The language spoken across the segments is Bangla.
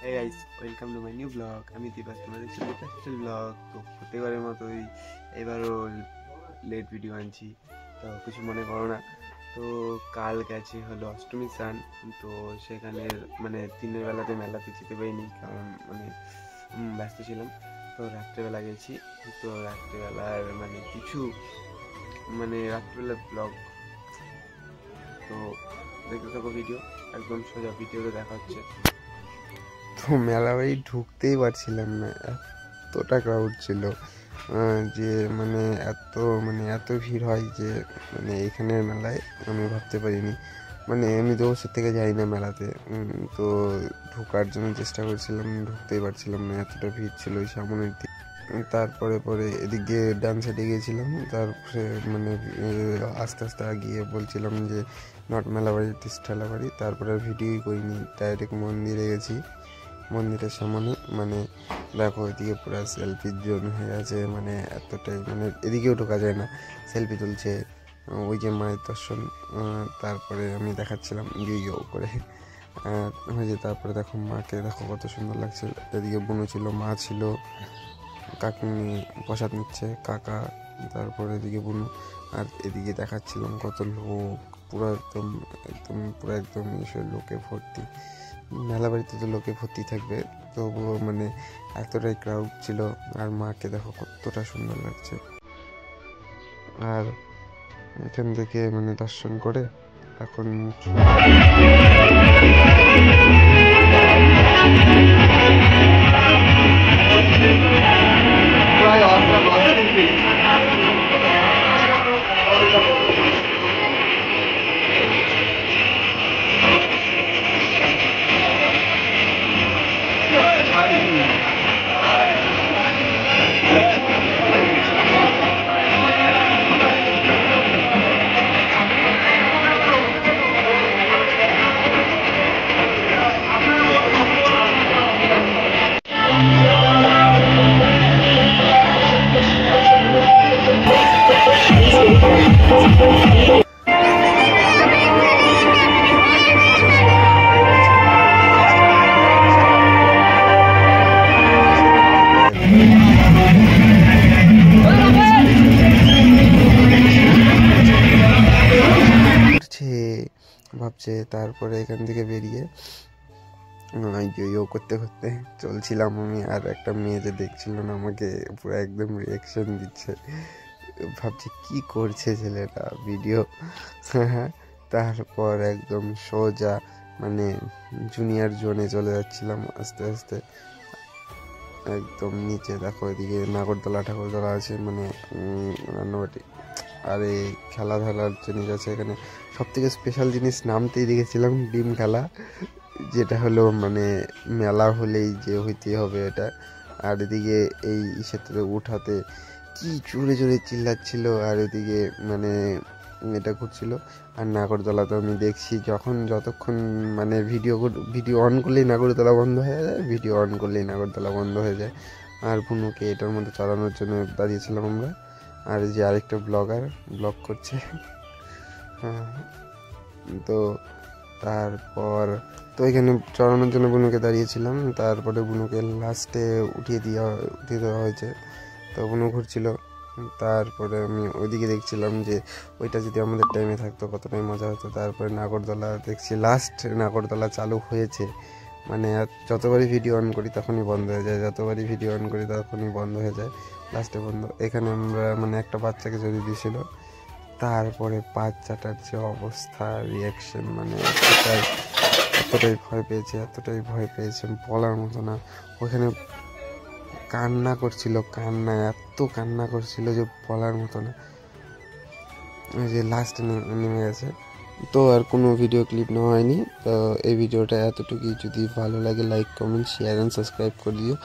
Hey guys, welcome to my new vlog. আমি দীপাক, তোমাদের সাথে একটা স্পেশাল ব্লগ। তো প্রত্যেকবারের মতোই এবারও লেট ভিডিও আনছি, তো কিছু মনে করো না। তো কাল গেছে হলো অষ্টমী স্নান, তো সেখানে মানে দিনের বেলাতে মেলাতে যেতে পারিনি, কারণ মানে ব্যস্ত ছিলাম। তো রাত্রেবেলা গেছি, তো রাত্রেবেলার মানে কিছু মানে রাত্রেবেলার ব্লগ, তো দেখতে থাকো ভিডিও, একদম সোজা ভিডিওতে দেখা হচ্ছে। তো মেলা বাড়ি ঢুকতেই পারছিলাম না, এতটা ক্রাউড ছিল যে এত ভিড় হয় যে মানে এখানের মেলায় আমি ভাবতে পারিনি। মানে আমি তো ওষুধ থেকে যাই না মেলাতে, তো ঢোকার জন্য চেষ্টা করছিলাম, ঢুকতেই পারছিলাম না, এতটা ভিড় ছিল ওই সামনের দিকে। তারপরে এদিকে ডান সাইডে গিয়েছিলাম, তারপরে মানে আস্তে আস্তে গিয়ে বলছিলাম যে নট মেলাবাড়ি দিস ঠেলাবাড়ি। তারপরে ভিডিওই করিনি, ডাইরেক্ট মন্দিরে গেছি। মন্দিরের সামনে মানে দেখো এদিকে পুরো সেলফির জোন হয়ে আছে, মানে এতটাই মানে এদিকেও ঢোকা যায় না, সেলফি তুলছে, ওই যে মায়ের দর্শন। তারপরে আমি দেখাচ্ছিলাম ইয়ে করে হয়েছে। তারপরে দেখো মাকে দেখো কত সুন্দর লাগছে। এদিকে বোনও ছিল, মা ছিল, কাকিনি প্রসাদ নিচ্ছে, কাকা, তারপরে এদিকে বোনু। আর এদিকে দেখাচ্ছিলাম কত লোক, পুরো একদম একদম পুরো একদম এসব লোকে ভর্তি। মেলা বাড়িতে তো লোকে ভর্তি থাকবে, তবুও মানে এতটাই ক্রাউড ছিল। আর মাকে দেখো কতটা সুন্দর লাগছে। আর এখান থেকে মানে দর্শন করে এখন ভাবছে। তারপরে এখান থেকে বেরিয়ে ইয়ো করতে করতে চলছিলাম আমি, আর একটা মেয়ে যে দেখছিল না আমাকে, পুরো একদম রিয়াকশন দিচ্ছে, ভাবছি কি করছে ছেলেটা ভিডিও। তারপর একদম সোজা মানে জুনিয়র জোনে চলে যাচ্ছিলাম আস্তে আস্তে, একদম নিচে দেখো এদিকে নাগরদোলা ঠাকুরদোলা আছে, মানে রান্নাবাটি। আর এই খেলাধুলার জিনিস আছে এখানে। সব থেকে স্পেশাল জিনিস নামতেই দেখেছিলাম ডিম খেলা, যেটা হলো মানে মেলা হলেই যে হইতে হবে এটা। আর এদিকে এই ক্ষেত্রে উঠাতে কি জোরে জোরে চিল্লাচ্ছিল, আর এদিকে মানে এটা ঘুরছিল। আর নাগরদোলা তো আমি দেখছি যতক্ষণ মানে ভিডিও অন করলেই নাগরদোলা বন্ধ হয়ে যায়, ভিডিও অন করলেই নাগরদোলা বন্ধ হয়ে যায়। আর বুনুকে এটার মধ্যে চালানোর জন্য দাঁড়িয়েছিলাম আমরা। আর যে আরেকটা ব্লগ করছে। হ্যাঁ, তো তারপর তো এখানে চড়ানোর জন্য বুনুকে দাঁড়িয়েছিলাম। তারপরে বুনুকে লাস্টে উঠিয়ে দেওয়া হয়েছে, তো বুনু ঘুরছিল। তারপরে আমি ওইদিকে দেখছিলাম যে ওইটা যদি আমাদের টাইমে থাকতো কতটাই মজা হতো। তারপরে নাগরদোলা দেখছি, লাস্ট নাগরদোলা চালু হয়েছে, মানে যতবারই ভিডিও অন করি তখনই বন্ধ হয়ে যায়, যতবারই ভিডিও অন করি তখনই বন্ধ হয়ে যায়, লাস্টে বন্ধ। এখানে আমরা মানে একটা বাচ্চাকে যদি দিয়েছিল, তারপরে বাচ্চাটার যে অবস্থা, রিয়াকশন, মানে এতটাই ভয় পেয়েছে বলার মতো না। ওখানে কান্না করছিল, এত কান্না করছিল যে বলার মতো না। ওই যে লাস্ট নেমে গেছে, তো আর কোনো ভিডিও ক্লিপ নেওয়া হয়নি। তো এই ভিডিওটা এতটুকুই, যদি ভালো লাগে like, comment, share and subscribe করে দিও।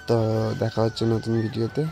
তো দেখা হচ্ছে নতুন ভিডিওতে।